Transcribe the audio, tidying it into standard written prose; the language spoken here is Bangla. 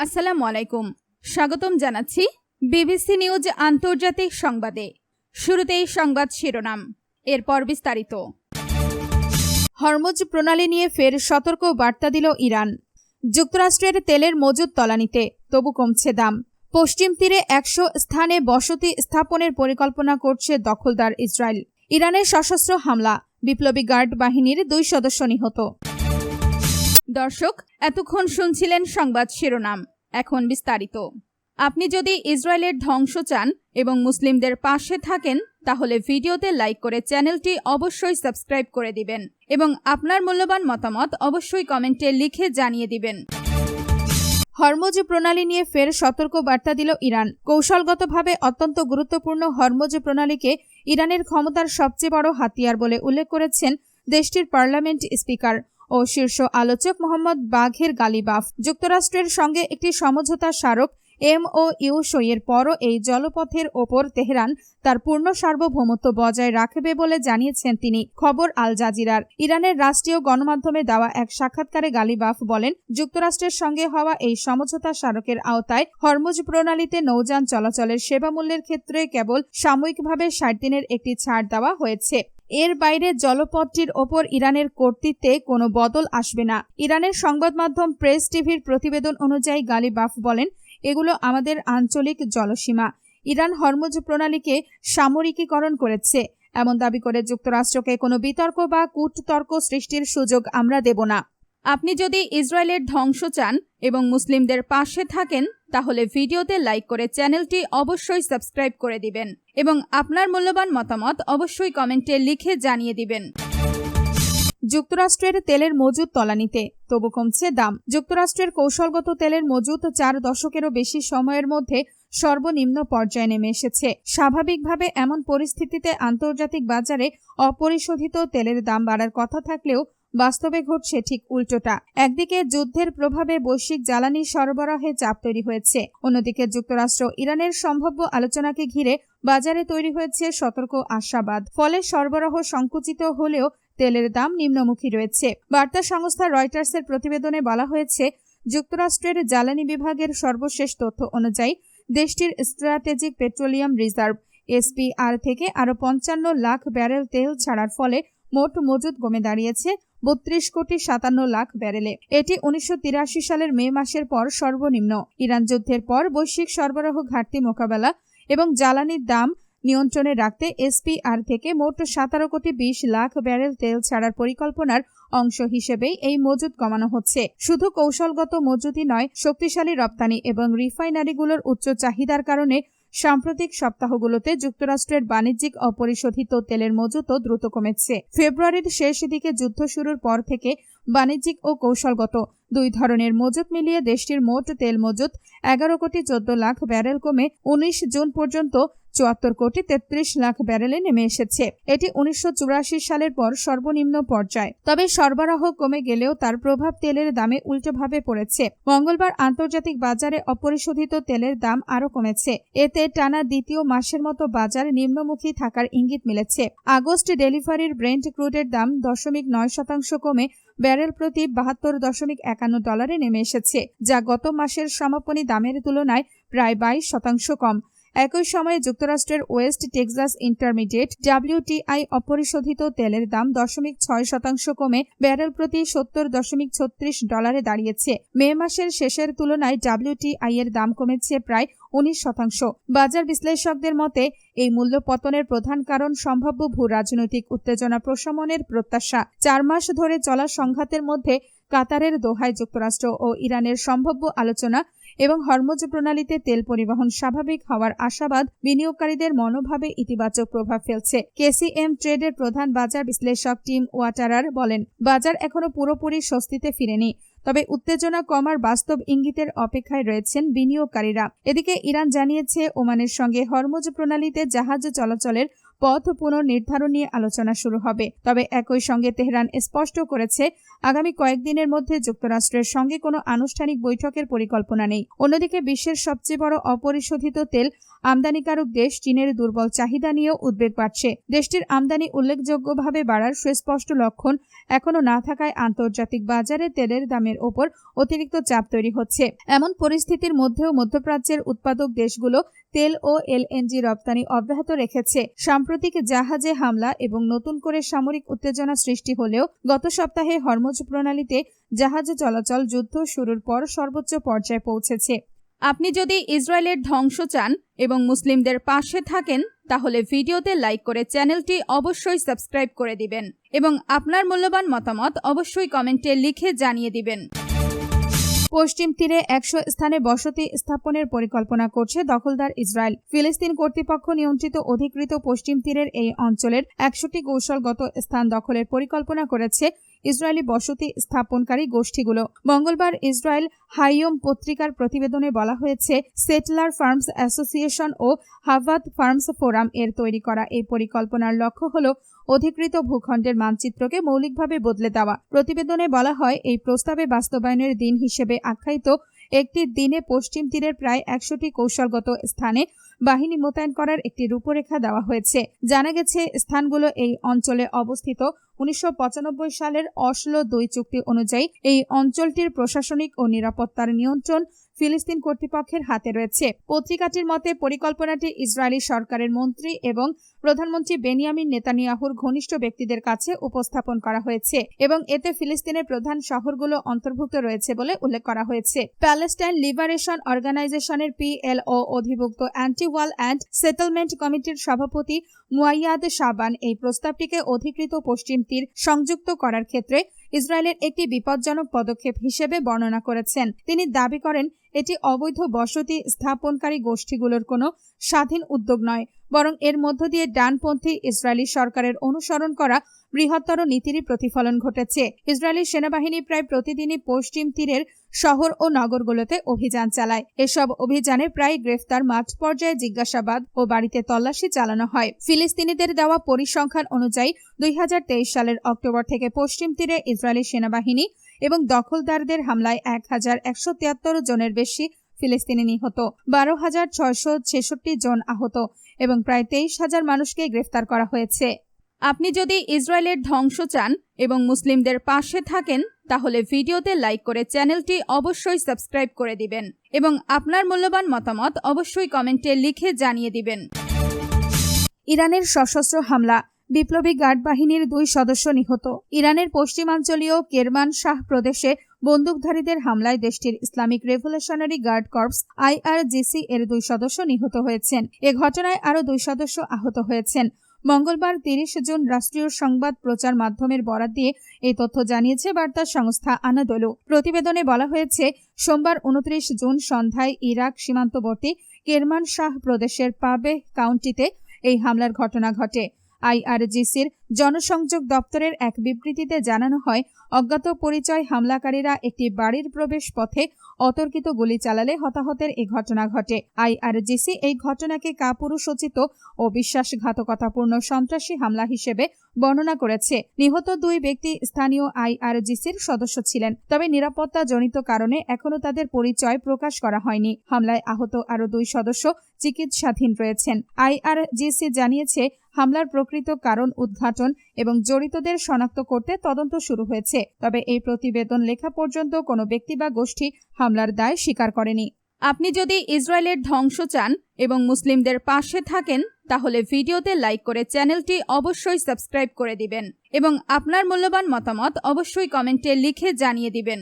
আসসালামু আলাইকুম। স্বাগতম জানাচ্ছি বিবিসি নিউজ আন্তর্জাতিক সংবাদে। শুরুতেই সংবাদ শিরোনাম, এরপর বিস্তারিত। হরমুজ প্রণালী নিয়ে ফের সতর্ক বার্তা দিল ইরান। যুক্তরাষ্ট্রের তেলের মজুদ তলানিতে, তবু কমছে দাম। পশ্চিম তীরে 100 স্থানে বসতি স্থাপনের পরিকল্পনা করছে দখলদার ইসরায়েল। ইরানের সশস্ত্র হামলা, বিপ্লবী গার্ড বাহিনীর 2 সদস্য নিহত। দর্শক, এতক্ষণ শুনছিলেন সংবাদ শিরোনাম, এখন বিস্তারিত। আপনি যদি ইসরায়েলের ধ্বংস চান এবং মুসলিমদের পাশে থাকেন, তাহলে ভিডিওতে লাইক করে চ্যানেলটি অবশ্যই সাবস্ক্রাইব করে দিবেন এবং আপনার মূল্যবান মতামত অবশ্যই কমেন্টে লিখে জানিয়ে দিবেন। হরমুজ প্রণালী নিয়ে ফের সতর্ক বার্তা দিল ইরান। কৌশলগতভাবে অত্যন্ত গুরুত্বপূর্ণ হরমুজ প্রণালীকে ইরানের ক্ষমতার সবচেয়ে বড় হাতিয়ার বলে উল্লেখ করেছেন দেশটির পার্লামেন্ট স্পিকার ও শীর্ষ আলোচক মোহাম্মদ বাঘের গালিবাফ। যুক্তরাষ্ট্রের সঙ্গে একটি সমঝোতা স্মারক MOU সইয়ের পরও এই জলপথের ওপর তেহরান তার পূর্ণ সার্বভৌমত্ব বজায় রাখবে বলে জানিয়েছেন তিনি। খবর আল জাজিরার। ইরানের রাষ্ট্রীয় গণমাধ্যমে দেওয়া এক সাক্ষাৎকারে গালিবাফ বলেন, যুক্তরাষ্ট্রের সঙ্গে হওয়া এই সমঝোতা স্মারকের আওতায় হরমুজ প্রণালীতে নৌযান চলাচলের সেবা মূল্যের ক্ষেত্রে কেবল সাময়িকভাবে 60 দিনের একটি ছাড় দেওয়া হয়েছে। এর বাইরে জলপথটির ওপর ইরানের কর্তৃত্বে কোনো বদল আসবে না। ইরানের সংবাদ মাধ্যম প্রেস টিভির প্রতিবেদন অনুযায়ী গালিবাফ বলেন, এগুলো আমাদের আঞ্চলিক জলসীমা। ইরান হরমুজ প্রণালীকে সামরিকীকরণ করেছে এমন দাবি করে যুক্তরাষ্ট্রকে কোনো বিতর্ক বা কূটতর্ক সৃষ্টির সুযোগ আমরা দেব না। আপনি যদি ইসরায়েলের ধ্বংস চান এবং মুসলিমদের পাশে থাকেন, তাহলে ভিডিওতে লাইক করে চ্যানেলটি অবশ্যই সাবস্ক্রাইব করে দিবেন এবং আপনার মূল্যবান মতামত অবশ্যই কমেন্টে লিখে জানিয়ে দিবেন। যুক্তরাষ্ট্রের তেলের মজুদ তলানিতে, তবু কমছে দাম। যুক্তরাষ্ট্রের কৌশলগত তেলের মজুদ 4 দশকেরও বেশি সময়ের মধ্যে সর্বনিম্ন পর্যায়ে নেমে এসেছে। স্বাভাবিকভাবে এমন পরিস্থিতিতে আন্তর্জাতিক বাজারে অপরিশোধিত তেলের দাম বাড়ার কথা থাকলেও বাস্তবে ঘটছে ঠিক উল্টোটা। একদিকে যুদ্ধের প্রভাবে বৈশ্বিক জ্বালানি সরবরাহে চাপ তৈরি হয়েছে, অন্যদিকে যুক্তরাষ্ট্র ইরানের সম্ভাব্য আলোচনাকে ঘিরে বাজারে তৈরি হয়েছে সতর্ক আশাবাদ। ফলে সরবরাহ সংকুচিত হলেও তেলের দাম নিম্নমুখী রয়েছে। বার্তা সংস্থা রয়টার্সের প্রতিবেদনে বলা হয়েছে, যুক্তরাষ্ট্রের জ্বালানি বিভাগের সর্বশেষ তথ্য অনুযায়ী দেশটির স্ট্র্যাটেজিক পেট্রোলিয়াম রিজার্ভ SPR থেকে আরও 55 লাখ ব্যারেল তেল ছাড়ার ফলে মোট মজুদ কমে দাঁড়িয়েছে 32,57,00,000 ব্যারেলে। এটি 1983 সালের মে মাসের পর সর্বনিম্ন। ইরান যুদ্ধের পর বৈশ্বিক সরবরাহ ঘাটতি মোকাবেলা এবং জ্বালানির দাম নিয়ন্ত্রণে রাখতে SPR থেকে মোট 17,20,00,000 ব্যারেল তেল ছাড়ার পরিকল্পনার অংশ হিসেবেই এই মজুদ কমানো হচ্ছে। শুধু কৌশলগত মজুদই নয়, শক্তিশালী রপ্তানি এবং রিফাইনারিগুলোর উচ্চ চাহিদার কারণে সাম্প্রতিক সপ্তাহগুলোতে যুক্তরাষ্ট্রের বাণিজ্যিক অপরিশোধিত তেলের মজুদও দ্রুত কমেছে। ফেব্রুয়ারির শেষ দিকে যুদ্ধ শুরুর পর থেকে বাণিজ্যিক ও কৌশলগত 2 ধরনের মজুদ মিলিয়ে দেশটির মোট তেল মজুদ 11,14,00,000 ব্যারেল কমে 19 জুন পর্যন্ত 74,33,00,000 ব্যারেলে নেমে এসেছে। এটি 1984 সালের পর সর্বনিম্ন পর্যায়। তবে সরবরাহ কমে গেলেও তার প্রভাব তেলের দামে উল্টোভাবে পড়েছে। মঙ্গলবার আন্তর্জাতিক বাজারে অপরিশোধিত তেলের দাম আরও কমেছে। এতে টানা দ্বিতীয় মাসের মতো বাজার নিম্নমুখী থাকার ইঙ্গিত মিলেছে। আগস্ট ডেলিভারির ব্রেন্ট ক্রুডের দাম 0.9% কমে ব্যারেল প্রতি $72.51 নেমে এসেছে, যা গত মাসের সমাপনী দামের তুলনায় প্রায় 22% কম। একই সময়ে যুক্তরাষ্ট্রের ওয়েস্ট টেক্সাস ইন্টারমিডিয়েট WTI অপরিশোধিত তেলের দাম 0.6% কমে ব্যারেল প্রতি $70.36 দাঁড়িয়েছে। মে মাসের শেষের তুলনায় WTI এর দাম কমেছে প্রায় 19%। বাজার বিশ্লেষকদের মতে এই মূল্য পতনের প্রধান কারণ সম্ভাব্য ভূ-রাজনৈতিক উত্তেজনা প্রশমনের প্রত্যাশা। 4 মাস ধরে চলা সংঘাতের মধ্যে কাতারের দোহায় যুক্তরাষ্ট্র ও ইরানের সম্ভাব্য আলোচনা এবং হরমুজ প্রণালীতে তেল পরিবহন স্বাভাবিক হওয়ার আশাবাদ বিনিয়োগকারীদের মনোভাবে ইতিবাচক প্রভাব ফেলছে। KCM ট্রেডের প্রধান বাজার বিশ্লেষক টিম ওয়াটারার বলেন, বাজার এখনো পুরোপুরি স্বস্তিতে ফিরেনি, তবে উত্তেজনা কমার বাস্তব ইঙ্গিতের অপেক্ষায় রয়েছেন বিনিয়োগকারীরা। এদিকে ইরান জানিয়েছে, ওমানের সঙ্গে হরমুজ প্রণালীতে জাহাজ চলাচলের পথ পুনর্নির্ধারণ নিয়ে আলোচনা শুরু হবে। তবে একই সঙ্গে তেহরান স্পষ্ট করেছে আগামী কয়েকদিনের মধ্যে যুক্তরাষ্ট্রের সঙ্গে কোনো আনুষ্ঠানিক বৈঠকের পরিকল্পনা নেই। অন্যদিকে বিশ্বের সবচেয়ে বড় অপরিশোধিত তেল আমদানিকারক দেশ চীনের দুর্বল চাহিদা নিয়েও উদ্বেগ বাড়ছে। দেশটির আমদানি উল্লেখযোগ্যভাবে বাড়ার সুস্পষ্ট লক্ষণ এখনো না থাকায় আন্তর্জাতিক বাজারে তেলের দামের ওপর অতিরিক্ত চাপ তৈরি হচ্ছে। এমন পরিস্থিতির মধ্যেও মধ্যপ্রাচ্যের উৎপাদক দেশগুলো তেল ও এলএনজি রপ্তানি অব্যাহত রেখেছে। সাম্প্রতিক জাহাজে হামলা এবং নতুন করে সামরিক উত্তেজনা সৃষ্টি হলেও গত সপ্তাহে হরমুজ প্রণালীতে জাহাজ চলাচল যুদ্ধ শুরুর পর সর্বোচ্চ পর্যায়ে পৌঁছেছে। আপনি যদি ইসরায়েলের ধ্বংস চান এবং মুসলিমদের পাশে থাকেন তাহলে ভিডিওতে লাইক করে চ্যানেলটি অবশ্যই সাবস্ক্রাইব করে দিবেন এবং আপনার মূল্যবান মতামত অবশ্যই কমেন্টে লিখে জানিয়ে দিবেন। পশ্চিম তীরে 100 স্থানে বসতি স্থাপনের পরিকল্পনা করছে দখলদার ইসরায়েল। ফিলিস্তিন কর্তৃপক্ষ নিয়ন্ত্রিত অধিকৃত পশ্চিম তীরের এই অঞ্চলের 100টি কৌশলগত স্থান দখলের পরিকল্পনা করেছে ইসরায়েলি বসতি স্থাপনকারী গোষ্ঠীগুলো। মঙ্গলবার ইসরায়েল হাইয়ম পত্রিকার প্রতিবেদনে বলা হয়েছে, সেটলার ফার্মস অ্যাসোসিয়েশন ও হাভাত ফার্মস ফোরাম এর তৈরি করা এই পরিকল্পনার লক্ষ্য হল অধিকৃত ভূখণ্ডের মানচিত্রকে মৌলিকভাবে বদলে দেওয়া। প্রতিবেদনে বলা হয়, এই প্রস্তাবে বাস্তবায়নের দিন হিসেবে আখ্যায়িত একটি দিনে পশ্চিম তীরের প্রায় 100টি কৌশলগত স্থানে বাহিনী মোতায়েন করার একটি রূপরেখা দেওয়া হয়েছে। জানা গেছে, স্থানগুলো এই অঞ্চলে অবস্থিত। 1995 সালের অসলো 2 চুক্তি অনুযায়ী এই অঞ্চলটির প্রশাসনিক ও নিরাপত্তার নিয়ন্ত্রণ ফিলিস্তিন কর্তৃপক্ষের হাতে রয়েছে। পত্রিকাটির মতে, পরিকল্পনাটি ইসরায়েলি সরকারের মন্ত্রী এবং প্রধানমন্ত্রী বেনিয়ামিন নেতানিয়াহুর ঘনিষ্ঠ ব্যক্তিদের কাছে উপস্থাপন করা হয়েছে এবং এতে ফিলিস্তিনের প্রধান শহরগুলো অন্তর্ভুক্ত রয়েছে বলে উল্লেখ করা হয়েছে। প্যালেস্টাইন লিবারেশন অর্গানাইজেশনের PLO অধিভুক্ত অ্যান্টি ওয়াল অ্যান্ড সেটেলমেন্ট কমিটির সভাপতি মুয়াইয়াদ শাবান এই প্রস্তাবটিকে অধিকৃত পশ্চিম তীর সংযুক্ত করার ক্ষেত্রে ইসরায়েলের একটি বিপজ্জনক পদক্ষেপ হিসেবে বর্ণনা করেছেন। তিনি দাবি করেন, এটি অবৈধ বসতি স্থাপনকারী গোষ্ঠীগুলোর কোনো স্বাধীন উদ্যোগ নয়, বরং এর মধ্য দিয়ে ডানপন্থী ইসরায়েলি সরকারের অনুসরণ করা বৃহত্তর নীতিরই প্রতিফলন ঘটেছে। ইসরায়েলি সেনাবাহিনী প্রায় প্রতিদিনই পশ্চিম তীরের শহর ও নগরগুলোতে অভিযান চালায়। এসব অভিযানে প্রায় গ্রেফতার, মাঠ পর্যায়ে জিজ্ঞাসাবাদ ও বাড়িতে তল্লাশি চালানো হয়। ফিলিস্তিনিদের দেওয়া পরিসংখ্যান অনুযায়ী 2023 সালের অক্টোবর থেকে পশ্চিম তীরে ইসরায়েলি সেনাবাহিনী এবং দখলদারদের হামলায় 1173 জনের বেশি ফিলিস্তিনি নিহত, 12,666 জন আহত এবং প্রায় 23,000 মানুষকে গ্রেফতার করা হয়েছে। আপনি যদি ইসরায়েলের ধ্বংস চান এবং মুসলিমদের পাশে থাকেন তাহলে ভিডিওতে লাইক করে চ্যানেলটি অবশ্যই সাবস্ক্রাইব করে দিবেন এবং আপনার মূল্যবান মতামত অবশ্যই কমেন্টে লিখে জানিয়ে দিবেন। ইরানের সশস্ত্র হামলা, বিপ্লবী গার্ড বাহিনীর 2 সদস্য নিহত। ইরানের পশ্চিমাঞ্চলীয় কেরমানশাহ প্রদেশে বন্দুকধারীদের হামলায় দেশটির Islamic revolutionary guard corps IRGC এর 2 সদস্য নিহত হয়েছেন। এ ঘটনায় আরও 2 সদস্য আহত হয়েছেন। মঙ্গলবার 30 জুন রাষ্ট্রীয় সংবাদ প্রচার মাধ্যমের বরাত দিয়ে এই তথ্য জানিয়েছে বার্তা সংস্থা আনাদোলু। প্রতিবেদনে বলা হয়েছে, সোমবার 29 জুন সন্ধ্যায় ইরাক সীমান্তবর্তী কেরমানশাহ প্রদেশের পাবেহ কাউন্টিতে এই হামলার ঘটনা ঘটে। IRGCর জনসংযোগ দপ্তরের এক বিবৃতিতে জানানো হয়, অজ্ঞাত পরিচয় হামলাকারীরা একটি বাড়ির প্রবেশ পথে অতর্কিত গুলি চালালে হতাহতের এই ঘটনা ঘটে। IRGC এই ঘটনাকে কাপুরুষোচিত ও বিশ্বাসঘাতকতাপূর্ণ সন্ত্রাসী হামলা হিসেবে বর্ণনা করেছে। নিহত 2 ব্যক্তি স্থানীয় IRGCর সদস্য ছিলেন, তবে নিরাপত্তাজনিত কারণে এখনও তাদের পরিচয় প্রকাশ করা হয়নি। হামলায় আহত আরও 2 সদস্য চিকিৎসাধীন রয়েছেন। IRGC জানিয়েছে, হামলার প্রকৃত কারণ উদ্ঘাটন এবং জড়িতদের শনাক্ত করতে তদন্ত শুরু হয়েছে। তবে এই প্রতিবেদন লেখা পর্যন্ত কোনো ব্যক্তি বা গোষ্ঠী হামলার দায় স্বীকার করেনি। আপনি যদি ইসরায়েলের ধ্বংস চান এবং মুসলিমদের পাশে থাকেন তাহলে ভিডিওতে লাইক করে চ্যানেলটি অবশ্যই সাবস্ক্রাইব করে দিবেন এবং আপনার মূল্যবান মতামত অবশ্যই কমেন্টে লিখে জানিয়ে দিবেন।